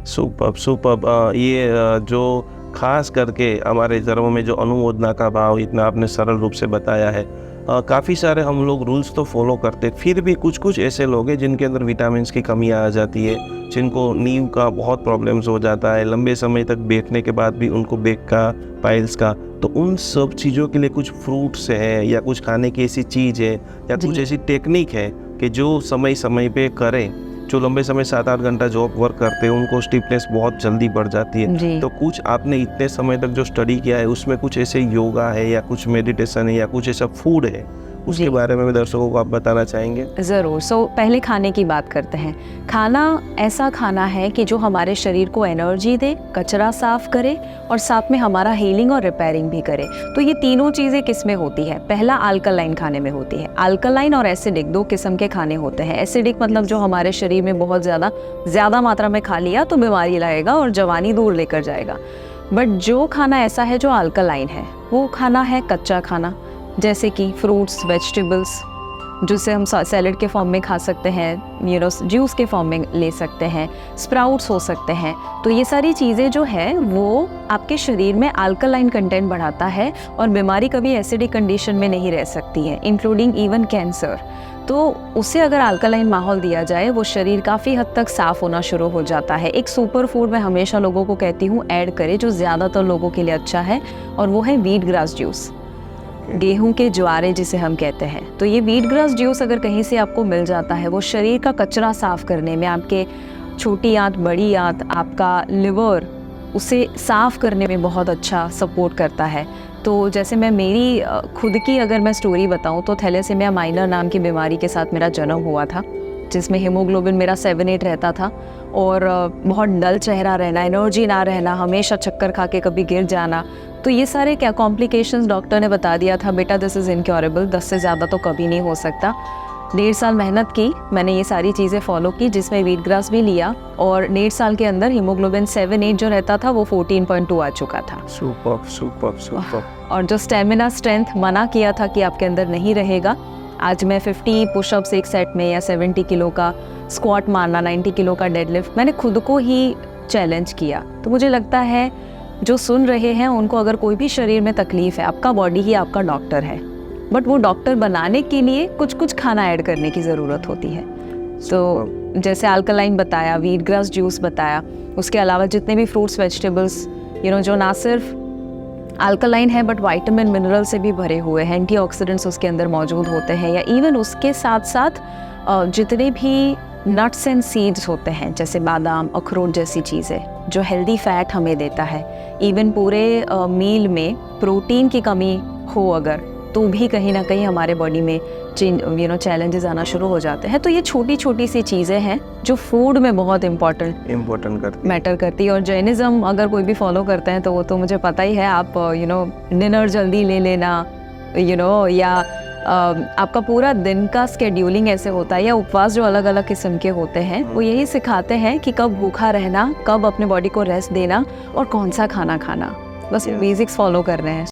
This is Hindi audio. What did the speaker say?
Superb superb. जो खास करके हमारे धर्म में जो अनुमोदना का भाव इतना आपने सरल रूप से बताया है, काफ़ी सारे हम लोग रूल्स तो फॉलो करते, फिर भी कुछ कुछ ऐसे लोग हैं जिनके अंदर विटामिन्स की कमी आ जाती है, जिनको नींव का बहुत प्रॉब्लम्स हो जाता है, लंबे समय तक बैठने के बाद भी उनको बैक का, पाइल्स का। तो उन सब चीज़ों के लिए कुछ फ्रूट्स है या कुछ खाने की ऐसी चीज़ है या जी। कुछ ऐसी टेक्निक है कि जो समय समय पे करें, जो लंबे समय 7-8 घंटा जॉब वर्क करते हैं उनको स्टिफनेस बहुत जल्दी बढ़ जाती है। जी। तो कुछ आपने इतने समय तक जो स्टडी किया है उसमें कुछ ऐसे योगा है या कुछ मेडिटेशन है या कुछ ऐसा फूड है, उसके जी। बारे में भी दर्शकों को आप बताना चाहेंगे? ज़रूर। पहले खाने की बात करते हैं। खाना ऐसा खाना है कि जो हमारे शरीर को एनर्जी दे, कचरा साफ करे और साथ में हमारा हीलिंग और रिपेयरिंग भी करे। तो ये तीनों चीज़ें किस में होती है? पहला अल्कलाइन खाने में होती है। अल्कलाइन और एसिडिक 2 किस्म के खाने होते हैं। एसिडिक मतलब जो हमारे शरीर में बहुत ज़्यादा मात्रा में खा लिया तो बीमारी लाएगा और जवानी दूर लेकर जाएगा। बट जो खाना ऐसा है जो अल्कलाइन है, वो खाना है कच्चा खाना, जैसे कि फ्रूट्स, वेजिटेबल्स, जिसे हम सैलेड के फॉर्म में खा सकते हैं, जूस के फॉर्म में ले सकते हैं, स्प्राउट्स हो सकते हैं। तो ये सारी चीज़ें जो है वो आपके शरीर में अल्कलाइन कंटेंट बढ़ाता है और बीमारी कभी एसिडिक कंडीशन में नहीं रह सकती है, इंक्लूडिंग इवन कैंसर। तो उसे अगर अल्कलाइन माहौल दिया जाए, वो शरीर काफ़ी हद तक साफ़ होना शुरू हो जाता है। एक सुपर फूड मैं हमेशा लोगों को कहती हूँ ऐड करें, जो ज़्यादातर लोगों के लिए अच्छा है, और वो है व्हीट ग्रास जूस, गेहूं के ज्वारे जिसे हम कहते हैं। तो ये व्हीट ग्रास जूस अगर कहीं से आपको मिल जाता है, वो शरीर का कचरा साफ करने में, आपके छोटी आंत, बड़ी आंत, आपका लिवर, उसे साफ करने में बहुत अच्छा सपोर्ट करता है। तो जैसे मैं मेरी खुद की अगर मैं स्टोरी बताऊं, तो थैलेसीमिया माइनर नाम की बीमारी के साथ मेरा जन्म हुआ था, जिसमें हीमोग्लोबिन मेरा 7-8 रहता था और बहुत डल चेहरा रहना, एनर्जी ना रहना, हमेशा चक्कर खा के कभी गिर जाना। तो ये सारे क्या कॉम्प्लिकेशंस डॉक्टर ने बता दिया था, बेटा दिस इज़ इनक्योरेबल, 10 से ज़्यादा तो कभी नहीं हो सकता। 1.5 साल मेहनत की मैंने, ये सारी चीज़ें फॉलो की, जिसमें व्हीट ग्रास भी लिया, और 1.5 साल के अंदर हीमोग्लोबिन 7-8 जो रहता था वो 14.2 आ चुका था। Superb superb superb. और जो स्टेमिना, स्ट्रेंथ मना किया था कि आपके अंदर नहीं रहेगा, आज मैं 50 पुशअप्स एक सेट में, या 70 किलो का स्क्वाट मारना, 90 किलो का डेडलिफ्ट, मैंने खुद को ही चैलेंज किया। तो मुझे लगता है जो सुन रहे हैं उनको अगर कोई भी शरीर में तकलीफ है, आपका बॉडी ही आपका डॉक्टर है, बट वो डॉक्टर बनाने के लिए कुछ कुछ खाना ऐड करने की ज़रूरत होती है। तो जैसे अल्कलाइन बताया, व्हीट ग्रास जूस बताया, उसके अलावा जितने भी फ्रूट्स, वेजिटेबल्स, जो ना सिर्फ अल्कलाइन है बट विटामिन, मिनरल से भी भरे हुए हैं, एंटीऑक्सीडेंट्स उसके अंदर मौजूद होते हैं, या इवन उसके साथ साथ जितने भी नट्स एंड सीड्स होते हैं, जैसे बादाम, अखरोट जैसी चीज़ें, जो हेल्दी फैट हमें देता है। इवन पूरे मील में प्रोटीन की कमी हो अगर, तो भी कहीं ना कहीं हमारे बॉडी में चैलेंजेस आना शुरू हो जाते हैं। तो ये छोटी छोटी सी चीज़ें हैं जो फूड में बहुत इम्पोर्टेंट मैटर करती है। और जैनिज़्म अगर कोई भी फॉलो करते हैं तो वो तो मुझे पता ही है, आप डिनर जल्दी ले लेना, या आपका पूरा दिन का स्केड्यूलिंग ऐसे होता है, या उपवास जो अलग अलग किस्म के होते हैं, वो यही सिखाते हैं कि कब भूखा रहना, कब अपने बॉडी को रेस्ट देना और कौन सा खाना खाना। बस बेसिक्स फॉलो कर रहे हैं।